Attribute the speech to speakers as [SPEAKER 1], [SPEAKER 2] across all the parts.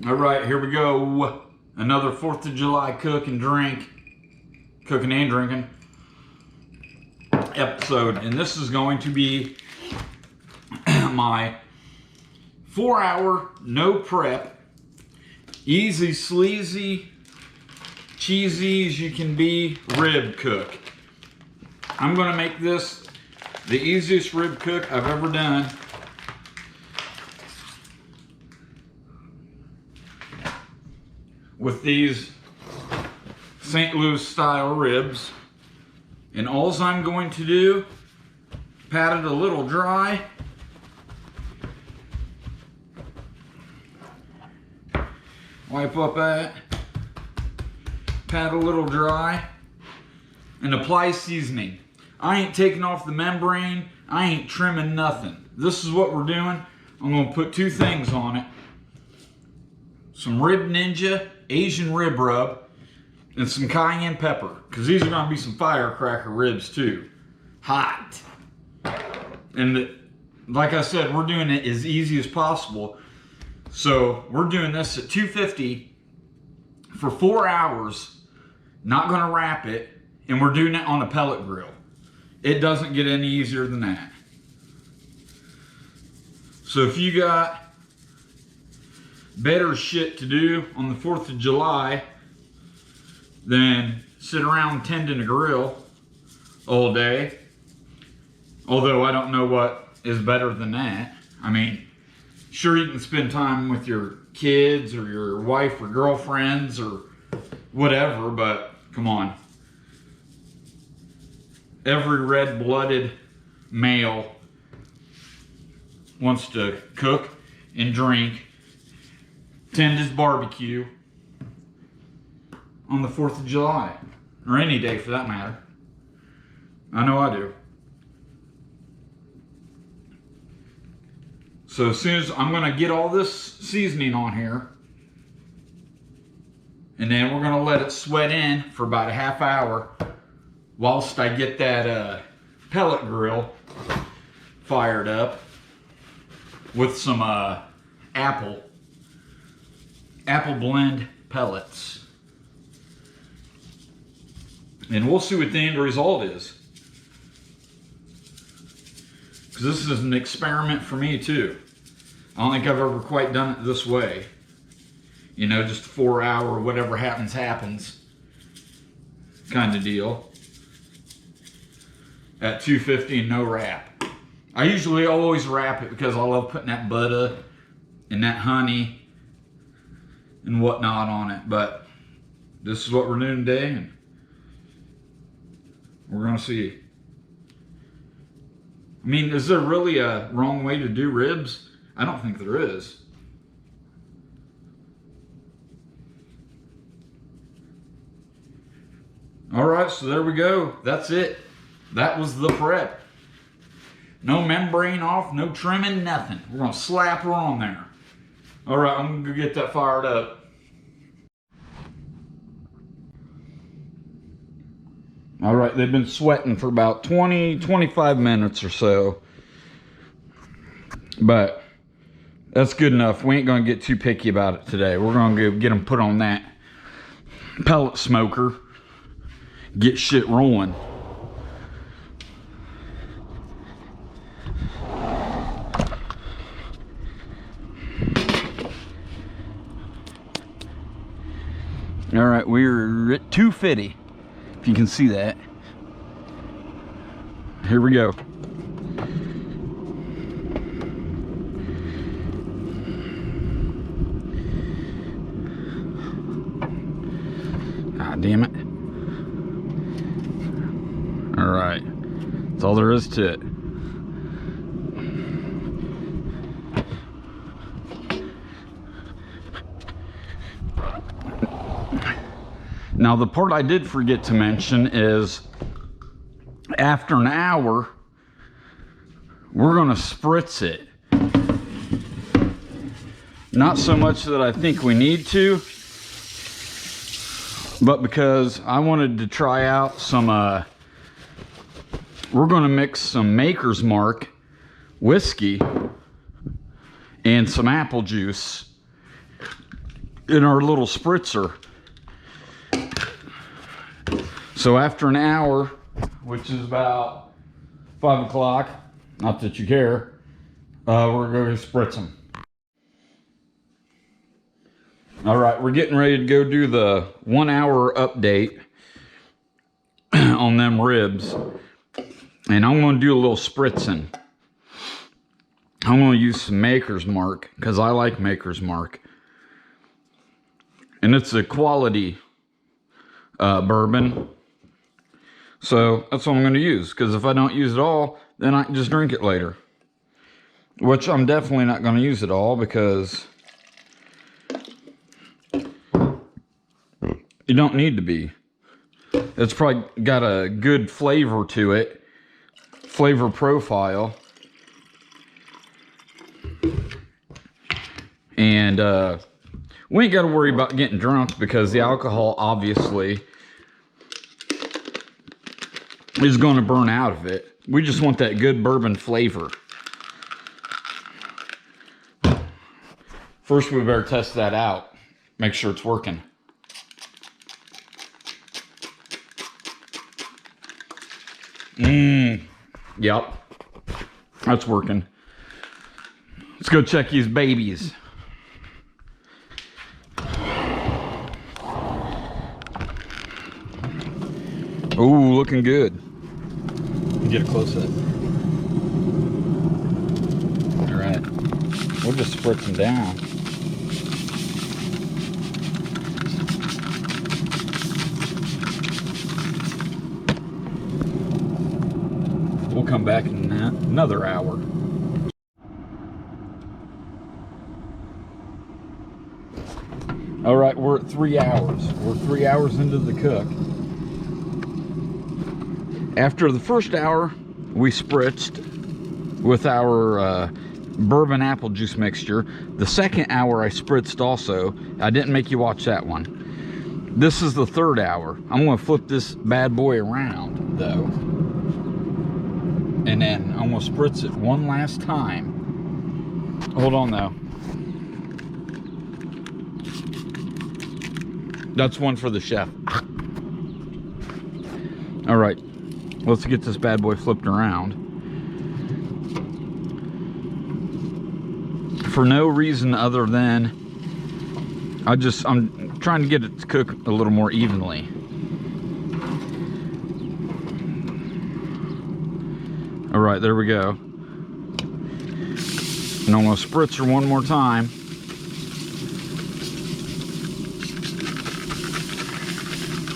[SPEAKER 1] All right, here we go. Another 4th of July cooking and drinking episode. And this is going to be my 4-hour, no prep, easy, sleazy, cheesy as you can be rib cook. I'm gonna make this the easiest rib cook I've ever done. With these St. Louis style ribs. And all I'm going to do, pat it a little dry. Wipe up that. Pat a little dry. And apply seasoning. I ain't taking off the membrane. I ain't trimming nothing. This is what we're doing. I'm gonna put 2 things on it. Some Rib Ninja Asian rib rub, and some cayenne pepper, because these are going to be some firecracker ribs too. Hot. And like I said, we're doing it as easy as possible. So we're doing this at 250 for 4 hours. Not going to wrap it, and we're doing it on a pellet grill. It doesn't get any easier than that. So if you got better shit to do on the 4th of July than sit around tending a grill all day. Although I don't know what is better than that. I mean, sure, you can spend time with your kids or your wife or girlfriends or whatever, but come on. Every red-blooded male wants to cook and drink, tend his barbecue on the 4th of July, or any day for that matter. I know I do. So as soon as I'm gonna get all this seasoning on here, and then we're gonna let it sweat in for about a half hour whilst I get that pellet grill fired up with some apple blend pellets. And we'll see what the end result is. Because this is an experiment for me too. I don't think I've ever quite done it this way. You know, just 4 hour, whatever happens, happens kind of deal. At 250 and no wrap. I usually always wrap it because I love putting that butter and that honey and whatnot on it, but this is what we're doing today, and we're gonna see. I mean, is there really a wrong way to do ribs? I don't think there is. All right, so there we go. That's it. That was the prep. No membrane off, no trimming, nothing. We're gonna slap her on there. All right, I'm gonna go get that fired up. All right, they've been sweating for about 25 minutes or so. But that's good enough. We ain't gonna get too picky about it today. We're gonna go get them put on that pellet smoker. Get shit rolling. All right, we're at 250, if you can see that. Here we go. God damn it. All right, that's all there is to it. Now, the part I did forget to mention is after an hour, we're going to spritz it. Not so much that I think we need to, but because I wanted to try out some, we're going to mix some Maker's Mark whiskey and some apple juice in our little spritzer. So after an hour, which is about 5 o'clock, not that you care, we're going to spritz them. All right, we're getting ready to go do the 1 hour update on them ribs. And I'm going to do a little spritzing. I'm going to use some Maker's Mark because I like Maker's Mark. And it's a quality bourbon. So that's what I'm going to use, because if I don't use it all, then I can just drink it later. Which I'm definitely not going to use it all, because you don't need to be. It's probably got a good flavor to it, flavor profile. And we ain't got to worry about getting drunk, because the alcohol obviously is going to burn out of it. We just want that good bourbon flavor. First, we better test that out. Make sure it's working. Yep. That's working. Let's go check these babies. Ooh, looking good. Get a close up. All right. We'll just spritz them down. We'll come back in another hour. All right, we're at 3 hours. We're 3 hours into the cook. After the first hour, we spritzed with our bourbon apple juice mixture. The second hour I spritzed also. I didn't make you watch that one. This is the third hour. I'm going to flip this bad boy around, though. And then I'm going to spritz it one last time. Hold on, though. That's one for the chef. All right. Let's get this bad boy flipped around. For no reason other than I'm trying to get it to cook a little more evenly. All right, there we go. And I'm gonna spritz her one more time.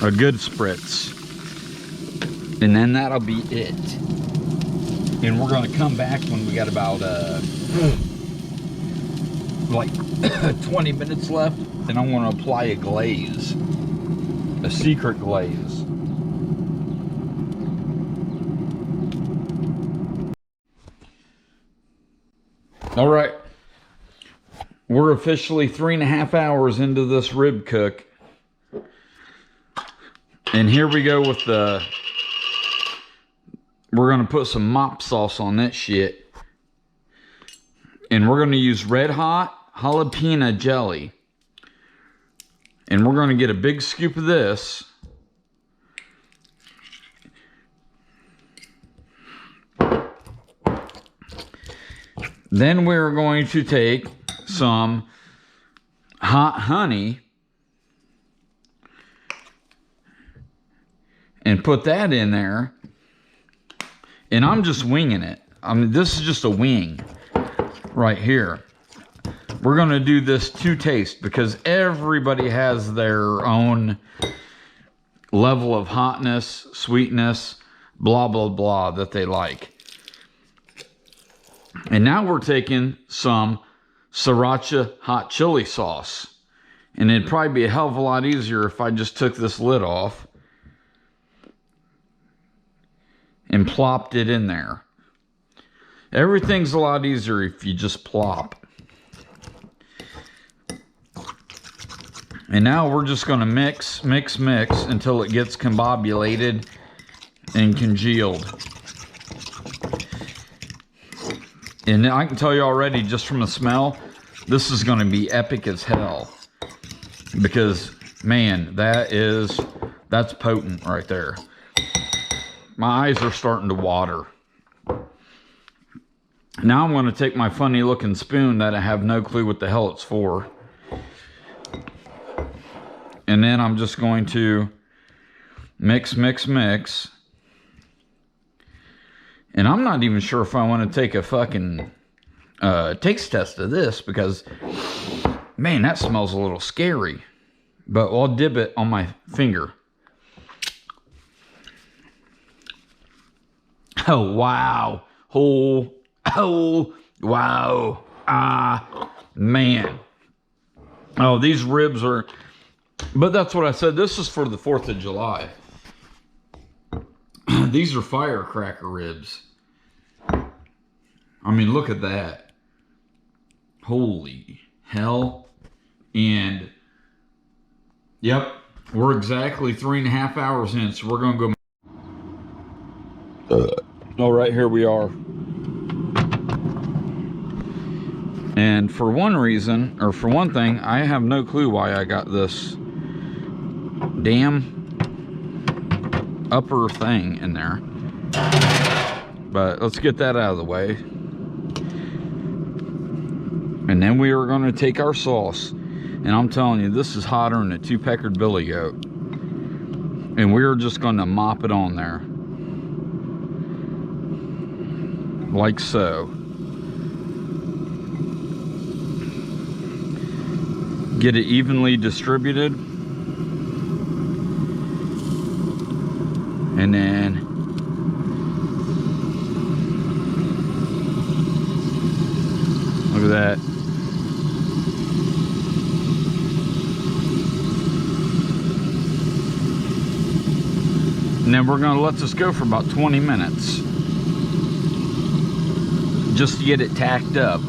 [SPEAKER 1] A good spritz. And then that'll be it. And we're gonna come back when we got about like 20 minutes left, and I'm gonna apply a glaze, a secret glaze. All right, we're officially 3.5 hours into this rib cook. And here we go with the, we're gonna put some mop sauce on that shit. And we're gonna use red hot jalapeno jelly. And we're gonna get a big scoop of this. Then we're going to take some hot honey and put that in there. And I'm just winging it. I mean, this is just a wing right here. We're gonna do this to taste, because everybody has their own level of hotness, sweetness, blah, blah, blah that they like. And now we're taking some Siracha hot chili sauce. And it'd probably be a hell of a lot easier if I just took this lid off and plopped it in there. Everything's a lot easier if you just plop. And now we're just gonna mix until it gets combobulated and congealed. And I can tell you already, just from the smell, this is gonna be epic as hell. Because, man, that's potent right there. My eyes are starting to water. Now I'm going to take my funny looking spoon that I have no clue what the hell it's for. And then I'm just going to mix. And I'm not even sure if I want to take a fucking taste test of this because, man, that smells a little scary. But I'll dip it on my finger. Oh, wow. Oh, wow. Ah, man. Oh, these ribs are... But that's what I said. This is for the 4th of July. These are firecracker ribs. I mean, look at that. Holy hell. And, yep, we're exactly 3.5 hours in, so we're going to go... Oh, right here we are. And for one reason, or for one thing, I have no clue why I got this damn upper thing in there. But let's get that out of the way. And then we are going to take our sauce. And I'm telling you, this is hotter than a 2-peckered billy goat. And we're just going to mop it on there. Like so. Get it evenly distributed. And then look at that. And then we're going to let this go for about 20 minutes. Just to get it tacked up.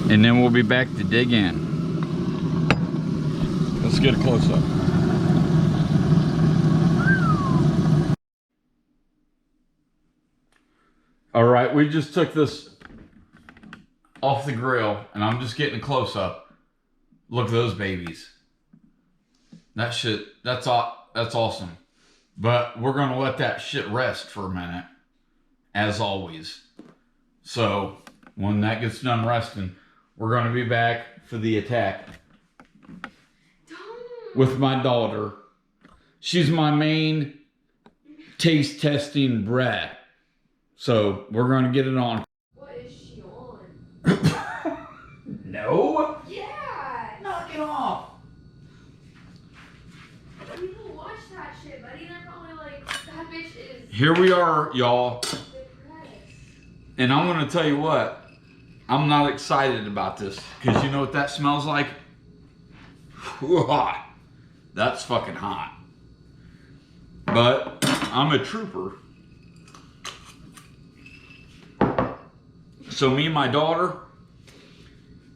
[SPEAKER 1] And then we'll be back to dig in. Let's get a close-up. All right, we just took this off the grill, and I'm just getting a close-up. Look at those babies. That shit, that's awesome. But we're gonna let that shit rest for a minute, as always. So when that gets done resting, we're gonna be back for the attack with my daughter. She's my main taste testing brat. So we're gonna get it on.
[SPEAKER 2] What is she on?
[SPEAKER 1] No.
[SPEAKER 2] Yeah.
[SPEAKER 1] Knock it off.
[SPEAKER 2] People watch that shit, buddy. They're probably like, that bitch is.
[SPEAKER 1] Here we are, y'all. And I'm gonna tell you what, I'm not excited about this because you know what that smells like? That's fucking hot. But I'm a trooper. So me and my daughter,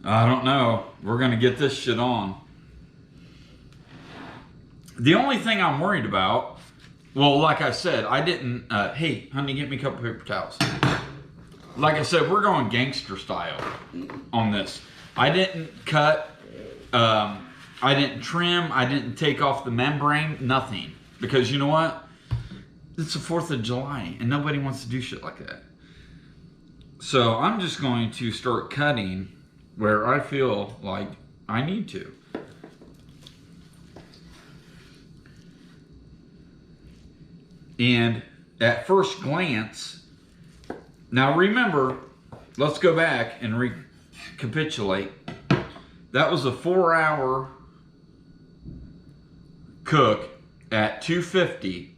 [SPEAKER 1] I don't know, we're gonna get this shit on. The only thing I'm worried about, well, like I said, I didn't, hey, honey, get me a couple paper towels. Like I said, we're going gangster style on this. I didn't cut, I didn't trim, I didn't take off the membrane, nothing. Because you know what? It's the 4th of July and nobody wants to do shit like that. So I'm just going to start cutting where I feel like I need to. And at first glance, now remember, let's go back and recapitulate. That was a 4-hour cook at 250.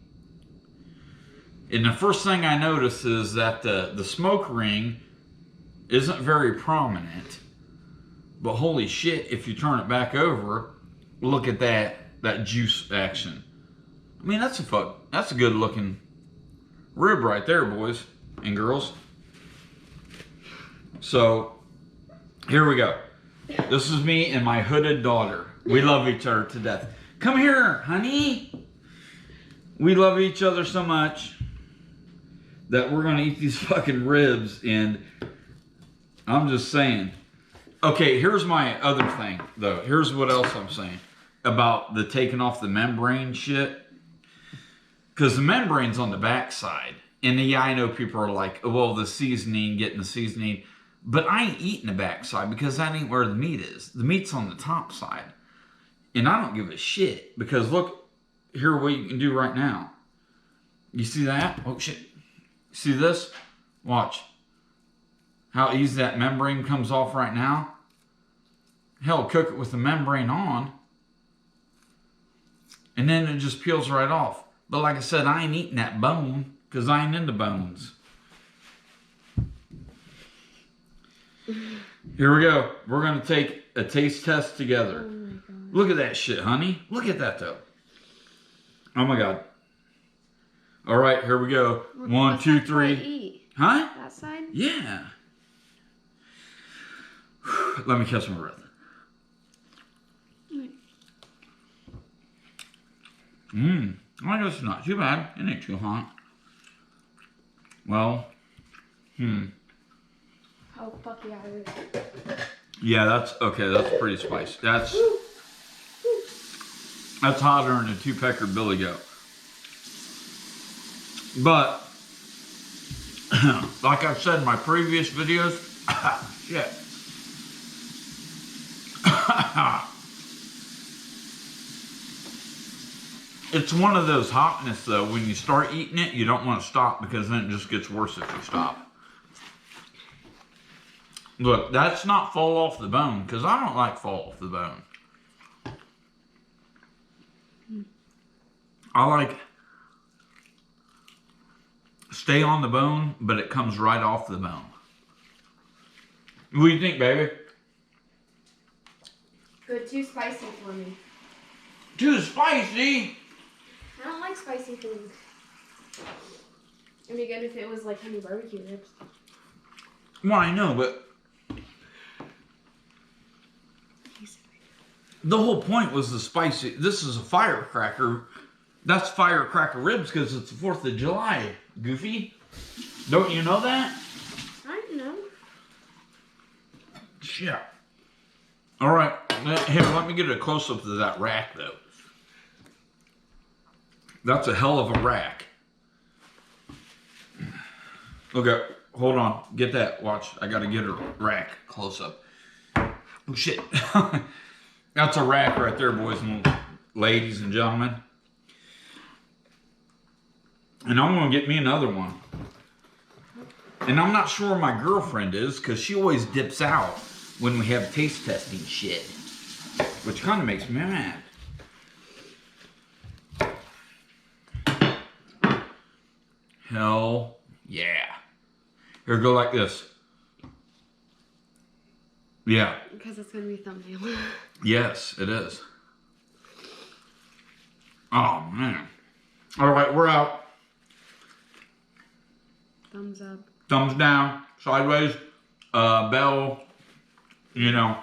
[SPEAKER 1] And the first thing I notice is that the smoke ring isn't very prominent. But holy shit, if you turn it back over, look at that juice action. I mean, that's a good looking rib right there, boys and girls. So, here we go. This is me and my hooded daughter. We love each other to death. Come here, honey. We love each other so much that we're gonna eat these fucking ribs, and I'm just saying, Okay, here's my other thing, though. Here's what else I'm saying about the taking off the membrane shit. Because the membrane's on the backside. And yeah, I know people are like, well, the seasoning, getting the seasoning. But I ain't eating the backside because that ain't where the meat is. The meat's on the top side. And I don't give a shit. Because look, here what you can do right now. You see that? Oh, shit. See this? Watch. How easy that membrane comes off right now. Hell, cook it with the membrane on. And then it just peels right off. But like I said, I ain't eating that bone because I ain't into bones. Here we go. We're going to take a taste test together.
[SPEAKER 2] Oh my God.
[SPEAKER 1] Look at that shit, honey. Look at that, though. Oh, my God. All right, here we go. One, two, three.
[SPEAKER 2] Eat?
[SPEAKER 1] Huh?
[SPEAKER 2] That side?
[SPEAKER 1] Yeah. Let me catch my breath. I guess it's not too bad. It ain't too hot. Well,
[SPEAKER 2] Oh, fuck yeah, it is.
[SPEAKER 1] yeah, that's okay. That's pretty spicy. That's hotter than a two-pecker billy goat. But like I've said in my previous videos, shit. It's one of those hotness though, when you start eating it, you don't want to stop because then it just gets worse if you stop. Look, that's not fall off the bone because I don't like fall off the bone. I like stay on the bone, but it comes right off the bone. What do you think, baby?
[SPEAKER 2] Good, too spicy for me.
[SPEAKER 1] Too spicy?
[SPEAKER 2] I don't like spicy things. It'd be good if it was like honey barbecue ribs.
[SPEAKER 1] Well, I know, but the whole point was the spicy. This is a firecracker. That's firecracker ribs because it's the 4th of July, Goofy. Don't you know that?
[SPEAKER 2] I don't know.
[SPEAKER 1] Shit. All right. Here, let me get a close-up of that rack, though. That's a hell of a rack. Okay, hold on. Get that. Watch. I got to get a rack close-up. Oh, shit. That's a rack right there, boys and ladies and gentlemen. And I'm going to get me another one. And I'm not sure where my girlfriend is because she always dips out when we have taste testing shit. Which kind of makes me mad. Hell yeah. Here, go like this. Yeah.
[SPEAKER 2] Because it's going to be thumbnail.
[SPEAKER 1] Yes, it is. Oh, man. All right, we're out.
[SPEAKER 2] Thumbs up.
[SPEAKER 1] Thumbs down, sideways, bell, you know.